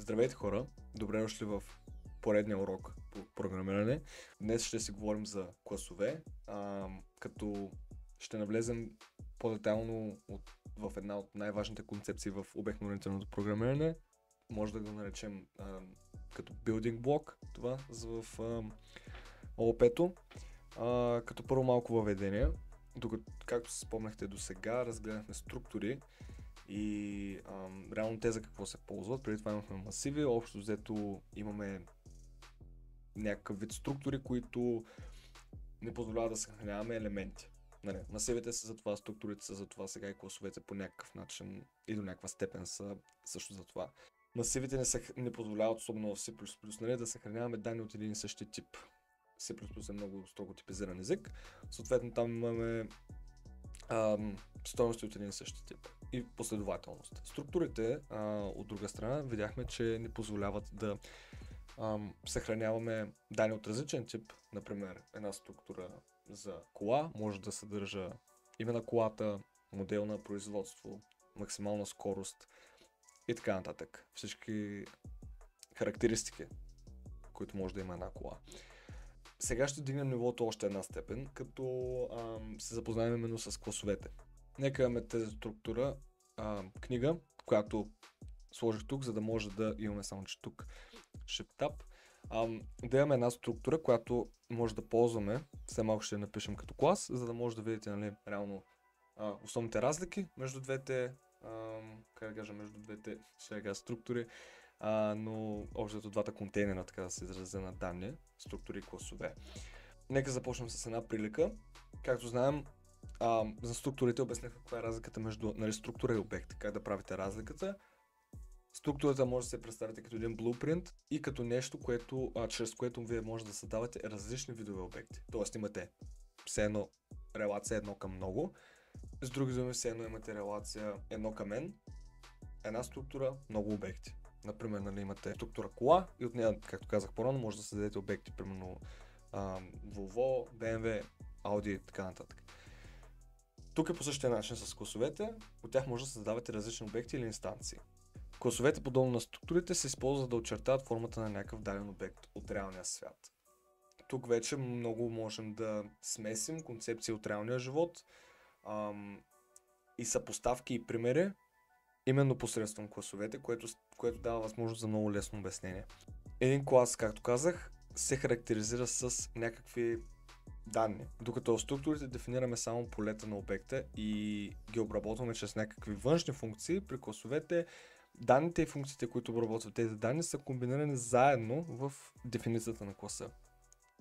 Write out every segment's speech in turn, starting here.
Здравейте хора, добре дошли в поредния урок по програмиране. Днес ще си говорим за класове, като ще навлезем по-детайлно в една от най-важните концепции в обектно-ориентираното програмиране. Може да го наречем като building block, това в ООП-то. Като първо малко въведение, докато, както се спомняхте до сега, разгледахме структури и реално те за какво се ползват. Преди това имахме масиви, общо взето имаме някакъв вид структури, които не позволяват да съхраняваме елементи. Нали, масивите са за това, структурите са за това, сега и класовете по някакъв начин и до някаква степен са също за това. Масивите не позволяват, особено в C++, нали, да съхраняваме данни от един и същи тип. C++ е много строго типизиран език, съответно там имаме стойности от един и същи тип и последователност. Структурите, от друга страна, видяхме, че ни позволяват да съхраняваме данни от различен тип. Например, една структура за кола може да съдържа име на колата, модел на производство, максимална скорост и така нататък. Всички характеристики, които може да има една кола. Сега ще дигнем нивото още една степен, като се запознаем именно с класовете. Нека имаме тази структура, книга, която сложих тук, за да може да имаме само, че тук Shift-Tab. Да имаме една структура, която може да ползваме, все малко ще я напишем като клас, за да може да видите, нали, реално основните разлики между двете, между двете структури, но общо двата контейнера, така да се изразя, на данни, структури и класове. Нека започнем с една прилика. Както знаем, за структурите обяснях каква е разликата между, нали, структура и обект, как да правите разликата. Структурата може да се представите като един blueprint и като нещо, чрез което вие може да създавате различни видове обекти. Тоест имате все едно релация едно към много, с други думи все едно имате релация едно към n, една структура, много обекти. Например, нали, имате структура кола и от нея, както казах по-рано, може да създадете обекти, примерно Volvo, BMW, Audi и така нататък. Тук е по същия начин с класовете, от тях може да създавате различни обекти или инстанции. Класовете, подобно на структурите, се използват да очертават формата на някакъв даден обект от реалния свят. Тук вече много можем да смесим концепции от реалния живот и съпоставки и примери, именно посредством класовете, което дава възможност за много лесно обяснение. Един клас, както казах, се характеризира с някакви данни, докато в структурите дефинираме само полета на обекта и ги обработваме чрез някакви външни функции. При класовете данните и функциите, които обработват тези данни, са комбинирани заедно в дефиницията на класа.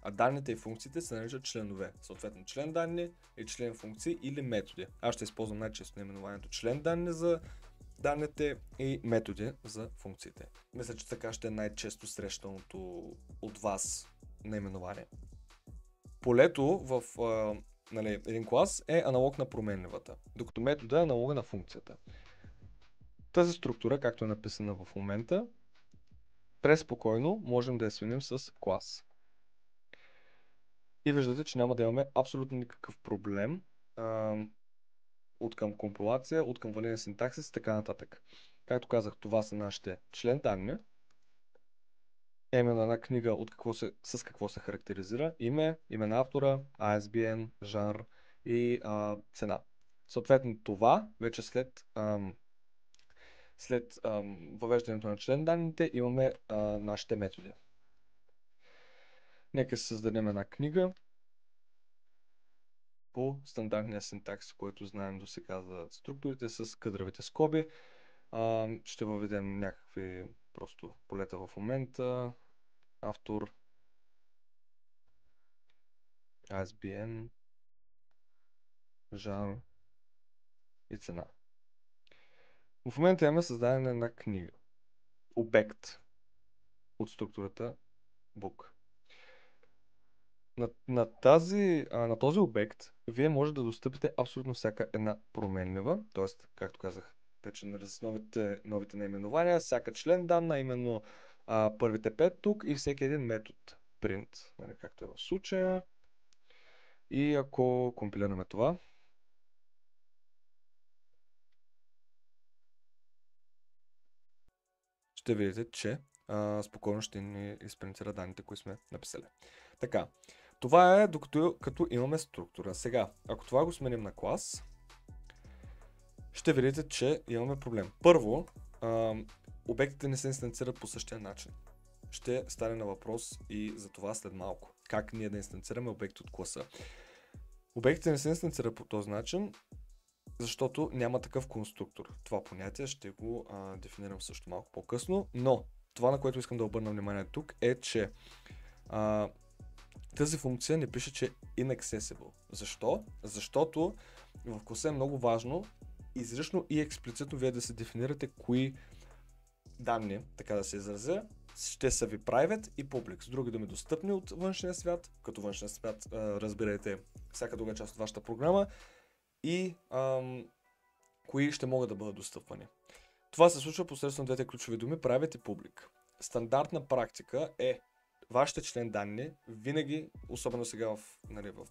А данните и функциите се наричат членове. Съответно член данни и член функции или методи. Аз ще използвам най-често наименованието член данни за данните и методи за функциите. Мисля, че така ще е най-често срещаното от вас наименование. Полето в един клас е аналог на променливата, докато метода е аналога на функцията. Тази структура, както е написана в момента, преспокойно можем да я сменим с клас. И виждате, че няма да имаме абсолютно никакъв проблем от към компилация, от към валиден синтаксис и така нататък. Както казах, това са нашите член данни. Именно една книга с какво се характеризира. Име на автора, ISBN, жанр и цена. Съответно това, вече след въвеждането на член данните, имаме нашите методи. Нека създадем една книга по стандартния синтакс, който знаем до сега за структурите с кадровите скоби. Ще въведем някакви просто полета в момента. Автор, ISBN, жанр и цена. В момента имаме създадена една книга. Обект от структурата book. На този обект вие може да достъпите абсолютно всяка една променлива, т.е. както казах, вече с новите наименования, всяка член данна, именно първите 5 тук и всеки един метод print, както е в случая. И ако компилираме това, ще видите, че спокойно ще ни изпринтира данните, които сме написали. Така, това е докато като имаме структура. Сега, ако това го сменим на клас, ще видите, че имаме проблем. Първо, обектите не се инстанцират по същия начин. Ще стане на въпрос и за това след малко. Как ние да инстанцираме обекти от класа. Обектите не се инстанцират по този начин, защото няма такъв конструктор. Това понятие ще го дефинирам също малко по-късно, но това, на което искам да обърна внимание тук е, че тази функция не пише, че е inaccessible. Защо? Защото в класа е много важно изрично и експлицитно вие да се дефинирате кои данни, така да се изразя, ще са ви private и public. С други думи, достъпни от външния свят, като външния свят разбирайте всяка друга част от вашата програма и кои ще могат да бъдат достъпвани. Това се случва посредством двете ключови думи private и public. Стандартна практика е вашите член данни винаги, особено сега в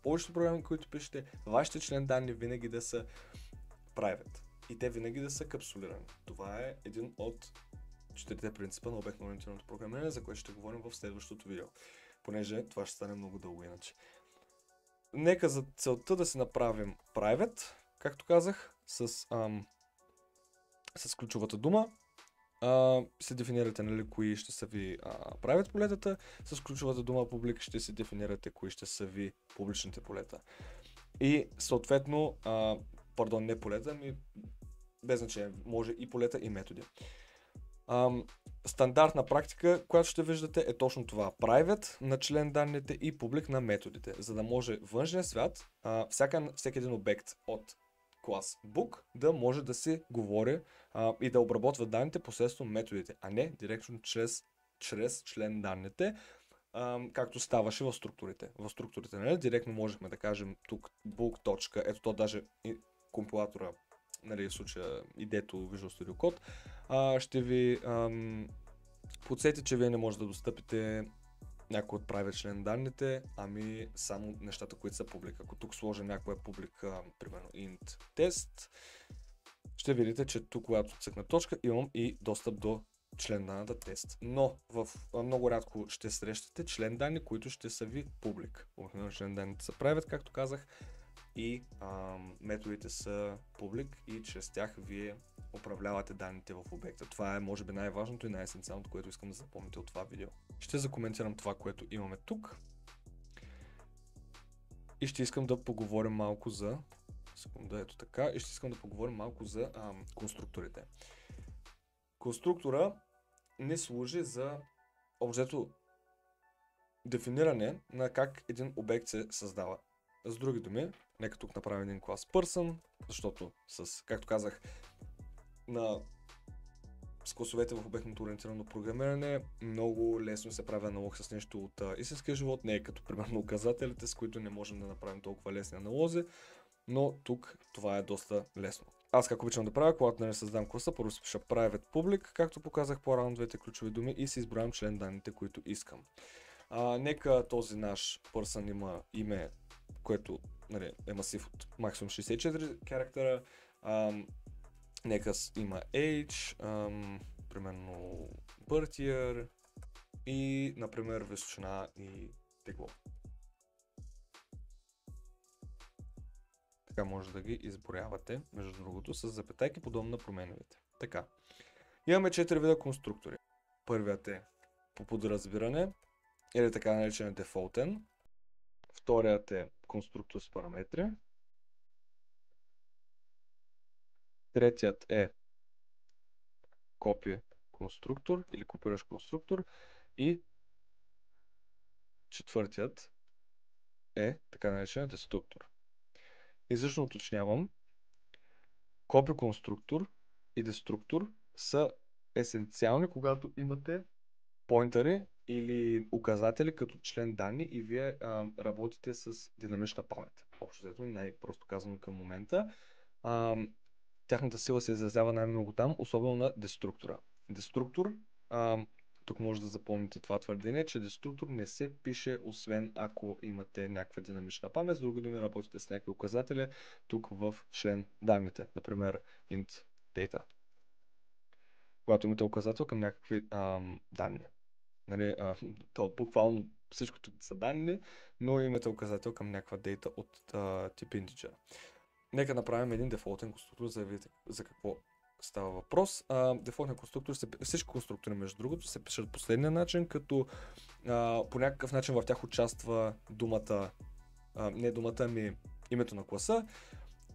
повечето програми, които пишете, вашите член данни винаги да са private и те винаги да са капсулирани. Това е един от четирите принципа на обектно-ориентираното програмиране, за което ще говорим в следващото видео, понеже това ще стане много дълго иначе. Нека за целта да си направим private, както казах, с ключовата дума. Се дефинирате, нали, кои ще са ви private полетата, с ключовата дума public ще се дефинирате кои ще са ви публичните полета. И съответно, не полета, ами без значение, може и полета и методи. Стандартна практика, която ще виждате е точно това. Private на член данните и public на методите, за да може външния свят, всеки един обект от клас book да може да си говори и да обработва данните посредством методите, а не директно чрез член данните, както ставаше в структурите. В структурите, нали, директно можехме да кажем тук book. Ето то даже компилатора, нали, в случая идето Visual Studio Code, ще ви подсети, че вие не може да достъпите някой от private член данните, ами само нещата, които са публик. Ако тук сложа някоя публика, примерно int test, ще видите, че тук, когато цъкна точка, имам и достъп до член данната тест. Но много рядко ще срещате член данни, които ще са ви публик. Обикновено член данните са private, както казах, и методите са публик и чрез тях вие управлявате данните в обекта. Това е може би най-важното и най-есенциалното, което искам да запомните от това видео. Ще закоментирам това, което имаме тук и ще искам да поговорим малко за ето така, и ще искам да поговорим малко за конструкторите. Конструктора не служи за общо дефиниране на как един обект се създава. С други думи, нека тук направим един клас person, защото както казах, с класовете в обектното ориентирано програмиране много лесно се прави аналог с нещо от истинския живот, не е като примерно указателите, с които не можем да направим толкова лесни аналози, но тук това е доста лесно. Аз как обичам да правя, когато не създам класа, първо се пиша private public, както показах по-рано двете ключови думи и си избравям член данните, които искам. Нека този наш person има име, което, нали, е масив от максимум 64 характера. Нека има age, примерно birth year и, например, височина и тегло. Така може да ги изброявате, между другото, с запетайки, подобно на променливите. Така. Имаме 4 вида конструктори. Първият е по подразбиране, или така наречен дефолтен. Вторият е конструктор с параметри. Третият е копи конструктор или копиращ конструктор. И четвъртият е така наречен деструктор. Изрично уточнявам, копи конструктор и деструктор са есенциални, когато имате поинтери или указатели като член данни и вие работите с динамична памет. Общо взето, най-просто казано към момента. Тяхната сила се изразява най-много там, особено на деструктора. Деструктор, тук може да запомните това твърдение, че деструктор не се пише, освен ако имате някаква динамична памет, с други думи работите с някакви указатели тук в член данните, например int data. когато имате указател към някакви данни. Нали, то буквално всичкото са данни, но имате указател към някаква дейта от тип integer. Нека направим един дефолтен конструктор, за да видите за какво става въпрос. Дефолтен конструктор, всички конструктори между другото се пишат последния начин, като по някакъв начин в тях участва думата, не думата, ами името на класа.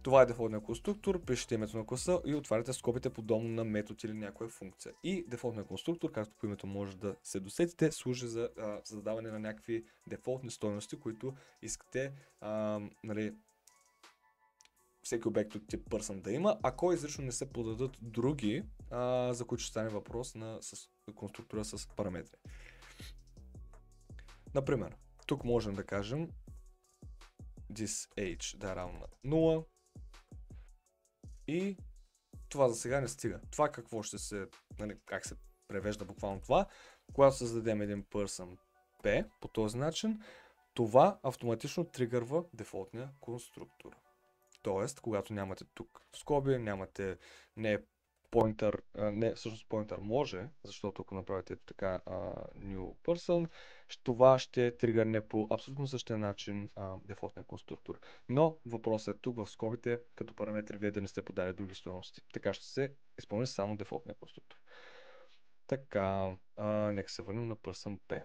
Това е дефолтният конструктор, пишете името на класа и отваряте скобите подобно на метод или някоя функция. И дефолтният конструктор, както по името може да се досетите, служи за задаване на някакви дефолтни стойности, които искате нали, всеки обект от тип person да има, ако изрично не се подадат други, за които ще стане въпрос с конструктора с параметри. Например, тук можем да кажем this age да е равно на 0 и това за сега не стига. Това какво ще се, нали, как се превежда буквално това, когато създадем един person p по този начин, това автоматично тригърва дефолтния конструктор. Тоест, когато нямате тук скоби, нямате не pointer, не всъщност pointer може, защото ако направите така new person, това ще тригърне по абсолютно същия начин дефолтния конструктор. Но въпросът е тук в скобите, като параметри вие да не сте подали други стойности. Така ще се изпълни само дефолтния конструктор. Така, нека се върнем на person P.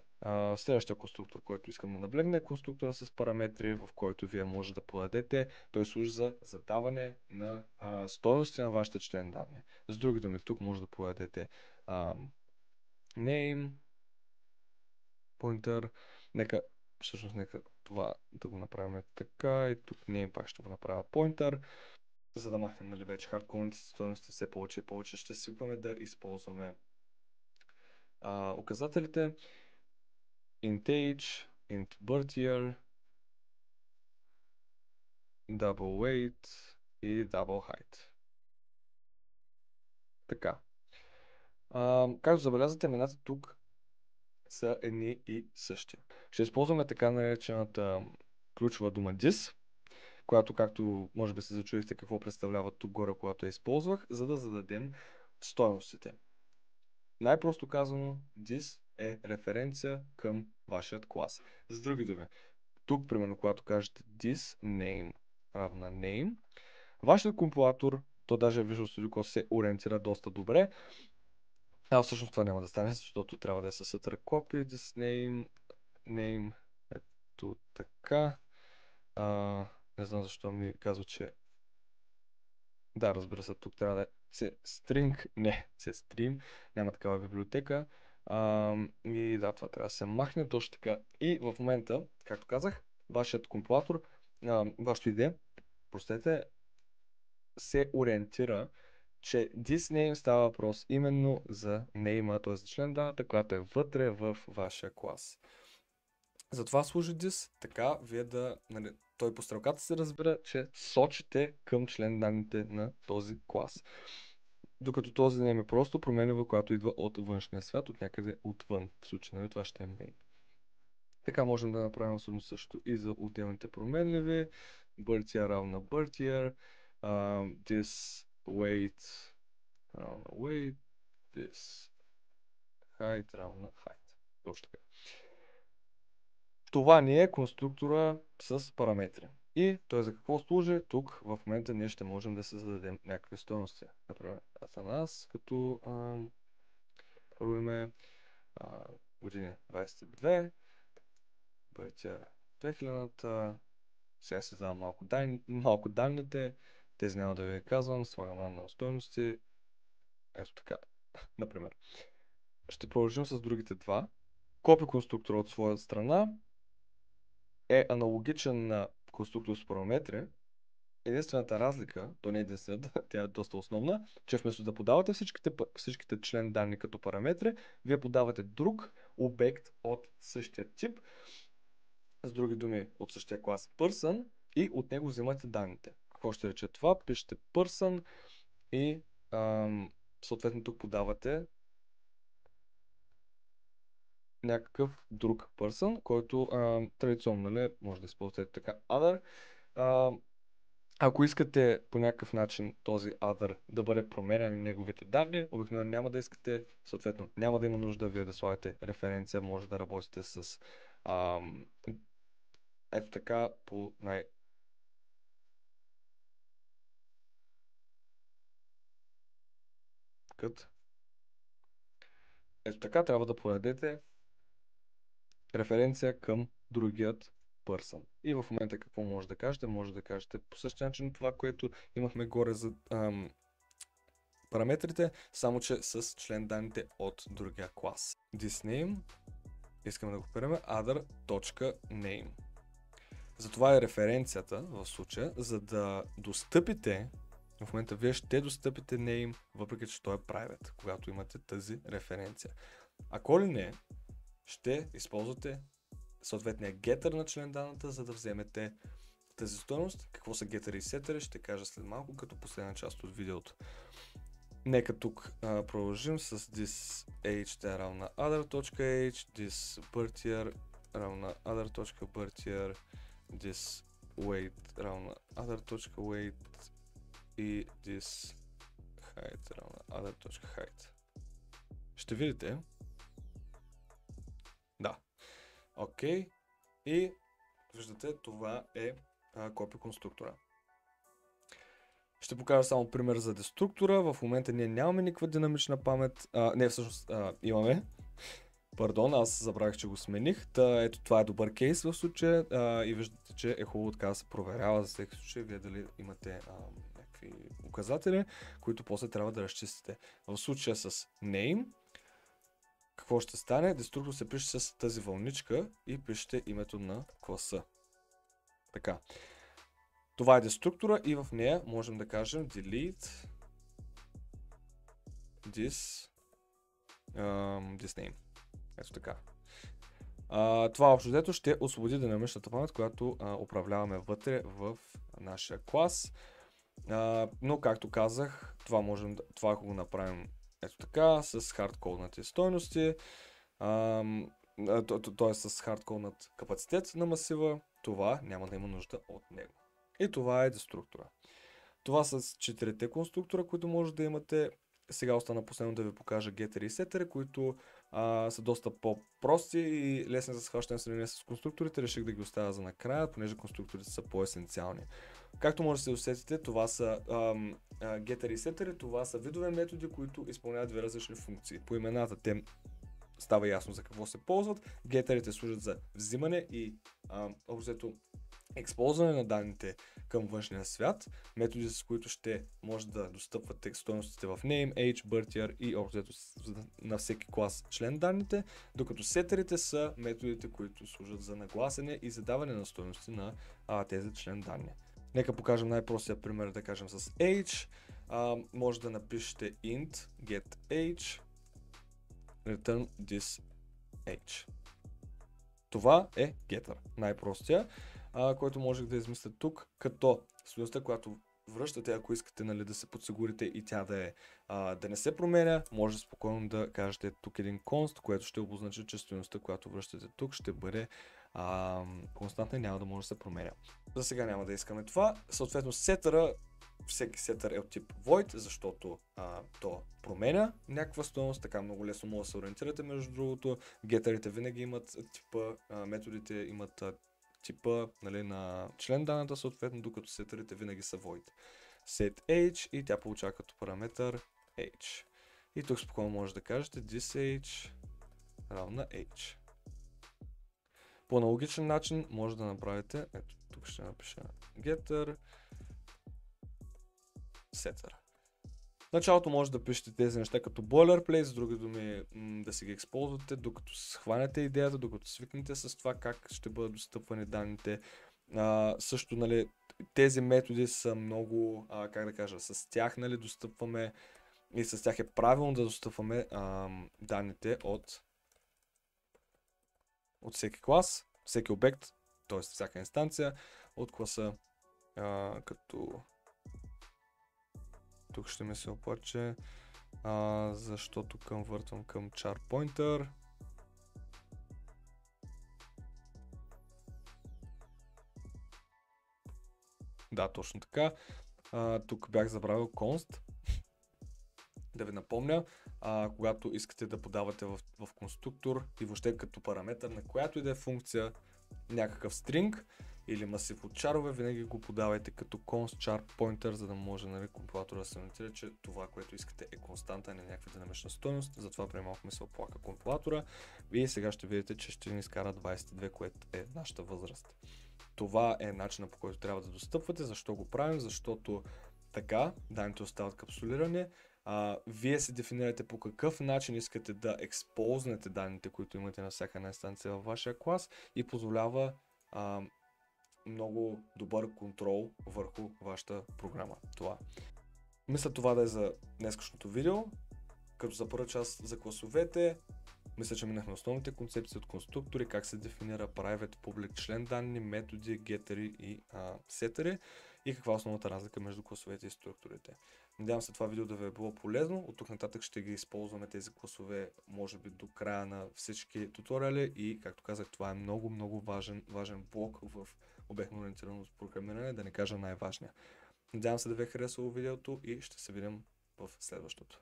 Следващия конструктор, който искам да наблегне, е конструктора с параметри, в който вие може да подадете. Той служи за задаване на стойности на вашите член данни. С други думи, тук може да подадете name, pointer. Нека това да го направим така и тук name пак ще го направя pointer. За да махнем, нали, вече хардкорните стойности все повече и повече ще свикваме да използваме указателите int age, int birth year, double weight и double height. Така. Както забелязвате, имената тук са едни и същи. Ще използваме така наречената ключова дума this, която, както може би се зачудихте какво представлява тук горе, когато я използвах, за да зададем стойностите. Най-просто казано, this е референция към вашият клас. С други думи, тук, примерно, когато кажете this name равна name, вашият компилатор, то даже Visual Studio Code се ориентира доста добре. Всъщност това няма да стане, защото трябва да е с ctrl copy this name, ето така. Не знам защо ми казва, че да, разбира се, тук трябва да е string, не, stream, няма такава библиотека. И да, това трябва да се махне точно така. И в момента, както казах, вашият компилатор, вашето идея, простете, се ориентира, че this name става въпрос именно за name, т.е. за член данната, която е вътре в вашия клас. Затова служи this, така вие да, нали, той по стрелката се разбира, че сочите към член данните на този клас. Докато този name е просто променлива, която идва от външния свят, от някъде отвън. В случай, нали, това ще е main. Така можем да направим абсолютно също и за отделните променливи. Birth year равна birth year. This weight равна weight. This height равна height. Точно така. Това ни е конструктора с параметри. И той за какво служи? Тук в момента ние ще можем да се зададем някакви стойности. Например, аз като първо име години 22, бъдетя 2000-та, сега се задавам малко данните, тези няма да ви казвам, слагам на стойности, ето така, например. Ще продължим с другите два. Копи конструктор от своя страна е аналогичен на конструктор с параметри. Единствената разлика, то не е единствената, тя е доста основна, че вместо да подавате всичките член данни като параметри, вие подавате друг обект от същия тип, с други думи от същия клас person, и от него взимате данните. Какво ще рече това? Пишете person и съответно тук подавате някакъв друг person, който традиционно, нали, може да използвате така other. Ако искате по някакъв начин този other да бъде променен неговите данни, обикновено няма да искате, съответно няма да има нужда вие да слагате референция, може да работите с ето така по кът. Ето така трябва да подадете референция към другият person. И в момента какво може да кажете? Може да кажете по същия начин това, което имахме горе за параметрите, само че с член данните от другия клас. This name, искаме да го приемем other.name. Затова е референцията в случая, за да достъпите, в момента вие ще достъпите name, въпреки че той е private, когато имате тази референция. Ако ли не, ще използвате съответния getter на член данната, за да вземете тази стойност. Какво са getter и setter, ще кажа след малко, като последна част от видеото. Нека тук продължим с this age да е равна other.age, this birth равна other.birth, this weight равна other.weight и this height равна other.height. Ще видите. Да. Окей. И виждате, това е копи конструктора. Ще покажа само пример за деструктора. В момента ние нямаме никаква динамична памет. Не, всъщност имаме. Пардон, аз забравих, че го смених. Ето това е добър кейс в случая и виждате, че е хубаво така да се проверява за всеки случай, вие дали имате някакви указатели, които после трябва да разчистите. В случая с name, какво ще стане? Деструктор се пише с тази вълничка и пишете името на класа. Така. Това е деструктора и в нея можем да кажем delete this name. Ето така. Това общо взето ще освободи динамичната памет, която управляваме вътре в нашия клас. Но както казах, това ако го направим ето така, с хардкоднати стойности, т.е. с хардкоднат капацитет на масива, това няма да има нужда от него. И това е деструктора. Това са 4-те конструктора, които може да имате. Сега остана последно да ви покажа getter и setter, които са доста по-прости и лесни за схващане в сравнение с конструкторите. Реших да ги оставя за накрая, понеже конструкторите са по-есенциални. Както може да се усетите, това са getter и setter, това са видове методи, които изпълняват две различни функции. По имената те става ясно за какво се ползват. Гетерите служат за взимане и общо използване на данните към външния свят, методи с които ще може да достъпвате стойностите в name, age, birth year и общо на всеки клас член данните, докато сетерите са методите, които служат за нагласене и задаване на стойности на тези член данни. Нека покажем най-простия пример, да кажем с age. Може да напишете int get age return this age. Това е getter, най-простия, който можех да измисля тук, като стойността, която връщате, ако искате да се подсигурите и тя да не се променя, може спокойно да кажете тук един const, което ще обозначи, че стойността, която връщате тук, ще бъде константна и няма да може да се променя. За сега няма да искаме това. Съответно, сетъра, всеки сетър е от тип void, защото то променя някаква стойност, така много лесно може да се ориентирате. Между другото, гетърите винаги имат типа, методите имат типа на член данната, съответно, докато сетърите винаги са void. Set age и тя получава като параметър age. И тук спокойно може да кажете this age равна age. По аналогичен начин може да направите, ето тук ще напиша getter, setter. В началото може да пишете тези неща като boilerplate, с други думи да си ги използвате, докато схванете идеята, докато свикнете с това как ще бъдат достъпвани данните. Също, тези методи са много, как да кажа, с тях достъпваме и с тях е правилно да достъпваме данните от всеки клас, всеки обект, т.е. всяка инстанция от класа, като тук ще ми се оплаче, защото конвъртвам към char pointer. Да, точно така. Тук бях забравил const. Да ви напомня, когато искате да подавате в конструктор и въобще като параметър на която и да е функция някакъв стринг или масив от чарове, винаги го подавайте като const char pointer, за да може, нали, компилатора да се ориентира, че това, което искате, е константа, а не някаква динамична стойност. Затова преди малко ми се оплака компилатора и сега ще видите, че ще ни изкара 22, което е нашата възраст. Това е начинът, по който трябва да достъпвате. Защо го правим? Защото така данните остават капсулирани. Вие се дефинирате по какъв начин искате да експознете данните, които имате на всяка една инстанция във вашия клас и позволява много добър контрол върху вашата програма. Това. Мисля това да е за днескашното видео. Като за първа част за класовете, мисля, че минахме основните концепции от конструктори, как се дефинира private, public, член данни, методи, гетери и сетери и каква е основната разлика между класовете и структурите. Надявам се това видео да ви е било полезно. От тук нататък ще ги използваме тези класове, може би до края на всички туториали и, както казах, това е много важен блок в обектно ориентирано програмиране, да не кажа най-важния. Надявам се да ви е харесало видеото и ще се видим в следващото.